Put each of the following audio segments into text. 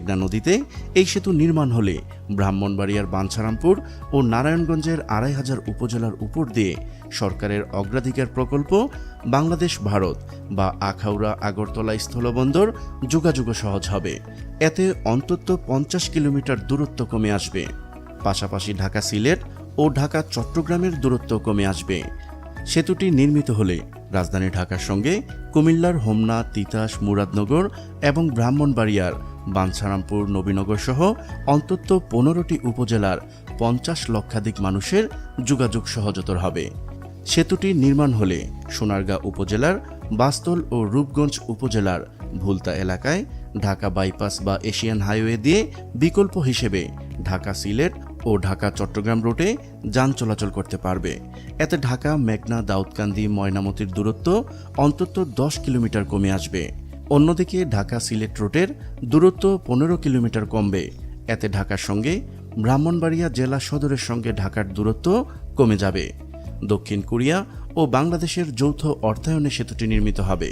মেঘনা নদীতে এই সেতু নির্মাণ হলে ব্রাহ্মণবাড়িয়ার বাঞ্ছারামপুর ও নারায়ণগঞ্জের ২৫০০ উপজেলার উপর দিয়ে সরকারের অগ্রাধিকার প্রকল্প বাংলাদেশ ভারত বা আখাউড়া আগরতলা স্থলবন্দর যোগাযোগও সহজ হবে। এতে অন্তত ৫০ কিলোমিটার দূরত্ব কমে আসবে। পাশাপাশি ঢাকা সিলেট ও ঢাকা চট্টগ্রামের দূরত্ব কমে আসবে। সেতুটি নির্মিত হলে রাজধানী ঢাকার সঙ্গে কুমিল্লার হোমনা, তিতাস, মুরাদনগর এবং ব্রাহ্মণবাড়িয়ার বাঞ্ছারামপুর, নবীনগর সহ অন্তত ১৫টি উপজেলার ৫০ লক্ষাধিক মানুষের যোগাযোগ সহজতর হবে। সেতুটি নির্মাণ হলে সোনারগাঁ উপজেলার বাস্তল ও রূপগঞ্জ উপজেলার ভুলতা এলাকায় ঢাকা বাইপাস বা এশিয়ান হাইওয়ে দিয়ে বিকল্প হিসেবে ঢাকা সিলেট ও ঢাকা চট্টগ্রাম রুটে যান চলাচল করতে পারবে। এতে ঢাকা, মেঘনা, দাউদকান্দি, ময়নামতির দূরত্ব অন্তত ১০ কিলোমিটার কমে আসবে। অন্যদিকে ঢাকা সিলেট রুটের দূরত্ব ১৫ কিলোমিটার কমবে। এতে ঢাকার সঙ্গে ব্রাহ্মণবাড়িয়া জেলা সদরের সঙ্গে ঢাকার দূরত্ব কমে যাবে। দক্ষিণ কোরিয়া ও বাংলাদেশের যৌথ অর্থায়নে সেতুটি নির্মিত হবে।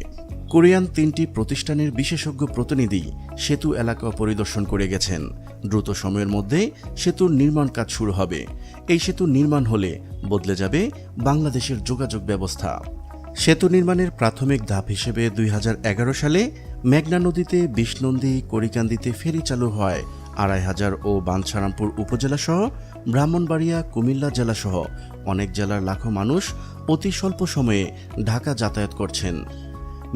কোরিয়ান ৩টি প্রতিষ্ঠানের বিশেষজ্ঞ প্রতিনিধি সেতু এলাকা পরিদর্শন করে গেছেন। দ্রুত সময়ের মধ্যে সেতুর নির্মাণ কাজ শুরু হবে। এই সেতু নির্মাণ হলে বদলে যাবে বাংলাদেশের যোগাযোগ ব্যবস্থা। সেতু নির্মাণের প্রাথমিক ধাপ হিসেবে ২০১১ সালে মেঘনা নদীতে বিশনন্দী, করিকান্দিতে ফেরি চালু হয়। ২৫০০ ও বাঞ্ছারামপুর উপজেলা সহ ব্রাহ্মণবাড়িয়া, কুমিল্লা জেলা সহ অনেক জেলার লাখো মানুষ অতি স্বল্প সময়ে ঢাকা যাতায়াত করছেন।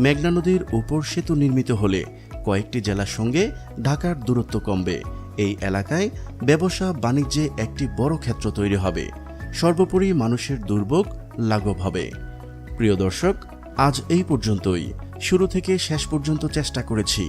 মেঘনা নদীর উপর সেতু নির্মিত হলে কয়েকটি জেলার সঙ্গে ঢাকার দূরত্ব কমবে। এই এলাকায় ব্যবসা বাণিজ্যে একটি বড় ক্ষেত্র তৈরি হবে। সর্বোপরি মানুষের দুর্ভোগ লাঘব হবে। প্রিয় দর্শক, আজ এই পর্যন্তই। শুরু থেকে শেষ পর্যন্ত চেষ্টা করেছি